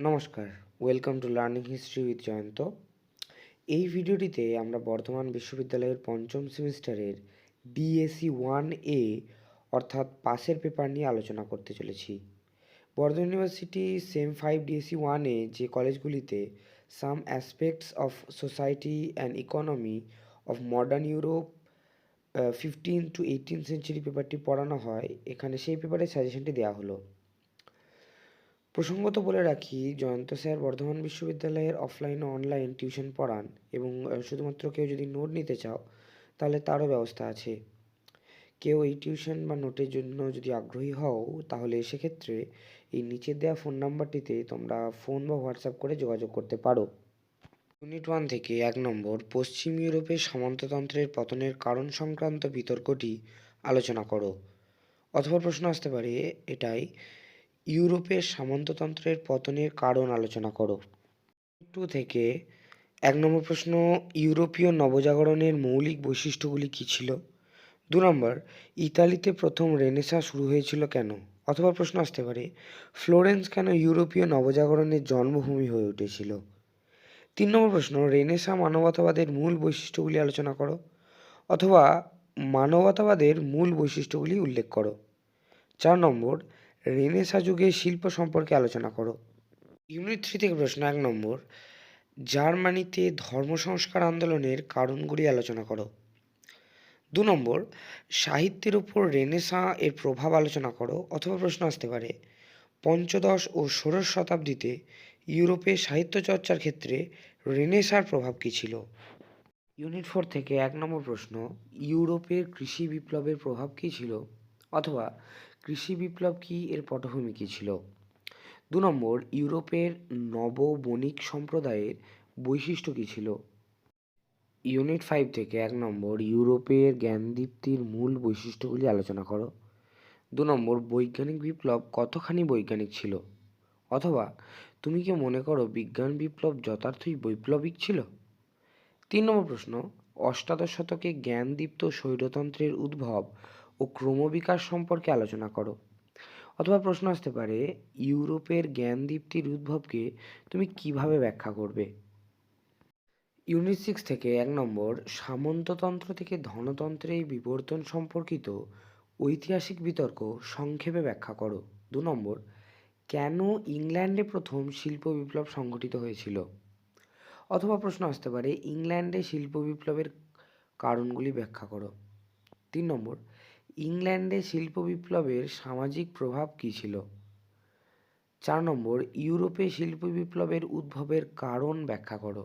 নমস্কার, welcome to learning history with Jayanta. এই ভিডিওটিতে আমরা বর্ধমান বিশ্ববিদ্যালয়ের পঞ্চম সেমিস্টারের ডিএসি 1A অর্থাৎ পাসের পেপার নিয়ে আলোচনা করতে চলেছি। Bardhaman university same 5 DAC 1A যে কলেজগুলিতে some aspects of society and economy of modern Europe 15 to 18 century পেপারটি পড়ানো হয়, এখানে সেই পেপারের সাজেশনটি দেওয়া হলো। প্রসঙ্গত বলে রাখি, জয়ন্ত স্যার বর্ধমান বিশ্ববিদ্যালয়ের অফলাইন ও অনলাইন টিউশন পড়ান এবং শুধুমাত্র কেউ যদি নোট নিতে চাও তাহলে তারও ব্যবস্থা আছে। কেউ এই টিউশন বা নোটের জন্য যদি আগ্রহী হও তাহলে সেক্ষেত্রে এই নিচে দেওয়া ফোন নাম্বারটিতে তোমরা ফোন বা হোয়াটসঅ্যাপ করে যোগাযোগ করতে পারো। ইউনিট 1 থেকে 1 নম্বর পশ্চিম ইউরোপের সামন্ততন্ত্রের পতনের কারণ সংক্রান্ত বিতর্কটি আলোচনা করো। অথবা প্রশ্ন আসতে পারে এটাই, ইউরোপের সামন্ততন্ত্রের পতনের কারণ আলোচনা করো। 2 থেকে 1 নম্বর প্রশ্ন, ইউরোপীয় নবজাগরণের মৌলিক বৈশিষ্ট্যগুলি কী ছিল? 2 নম্বর, ইতালিতে প্রথম রেনেসাঁ শুরু হয়েছিল কেন? অথবা প্রশ্ন আসতে পারে, ফ্লোরেন্স কেন ইউরোপীয় নবজাগরণের জন্মভূমি হয়ে উঠেছিল? 3 নম্বর প্রশ্ন, রেনেসাঁ মানবতাবাদের মূল বৈশিষ্ট্যগুলি আলোচনা করো। অথবা মানবতাবাদের মূল বৈশিষ্ট্যগুলি উল্লেখ করো। 4 নম্বর, রেনেসাঁ যুগের শিল্প সম্পর্কে আলোচনা করো। ইউনিট 3 থেকে প্রশ্ন 1 নম্বর, জার্মানিতে ধর্ম সংস্কার আন্দোলনের কারণগুলি আলোচনা করো। 2 নম্বর, সাহিত্যের উপর রেনেসাঁ এর প্রভাব আলোচনা করো। অথবা প্রশ্ন আসতে পারে, পঞ্চদশ ও ষোড়শ শতাব্দীতে ইউরোপে সাহিত্য চর্চার ক্ষেত্রে রেনেসাঁর প্রভাব কী ছিল? ইউনিট 4 থেকে 1 নম্বর প্রশ্ন, ইউরোপের কৃষি বিপ্লবের প্রভাব কী ছিল? অথবা কৃষি বিপ্লব কি, এর পটভূমি কী ছিল? 2 নম্বর, ইউরোপের নব বণিক সম্প্রদায়ের বৈশিষ্ট্য কী ছিল? ইউনিট 5 থেকে 1 নম্বর, ইউরোপের জ্ঞানদীপ্তির মূল বৈশিষ্ট্যগুলি আলোচনা করো। 2 নম্বর, বৈজ্ঞানিক বিপ্লব কতখানি বৈজ্ঞানিক ছিল? অথবা তুমি কি মনে করো বিজ্ঞান বিপ্লব যথার্থই বৈপ্লবিক ছিল? 3 নম্বর প্রশ্ন, অষ্টাদশ শতকে জ্ঞানদীপ্ত স্বৈরতন্ত্রের উদ্ভব ও ক্রমবিকাশ সম্পর্কে আলোচনা করো। অথবা প্রশ্ন আসতে পারে, ইউরোপের জ্ঞানদীপ্তির উদ্ভবকে তুমি কিভাবে ব্যাখ্যা করবে? ইউনিট 6 থেকে 1 নম্বর, সামন্ততন্ত্র থেকে ধনতন্ত্রে বিবর্তন সম্পর্কিত ঐতিহাসিক বিতর্ক সংক্ষেপে ব্যাখ্যা করো। 2 নম্বর, কেন ইংল্যান্ডে প্রথম শিল্প বিপ্লব সংঘটিত হয়েছিল? অথবা প্রশ্ন আসতে পারে, ইংল্যান্ডে শিল্প বিপ্লবের কারণগুলি ব্যাখ্যা করো। 3 নম্বর, ইংল্যান্ডে শিল্প বিপ্লবের সামাজিক প্রভাব কী ছিল? 4 নম্বর, ইউরোপে শিল্প বিপ্লবের উদ্ভবের কারণ ব্যাখ্যা করো।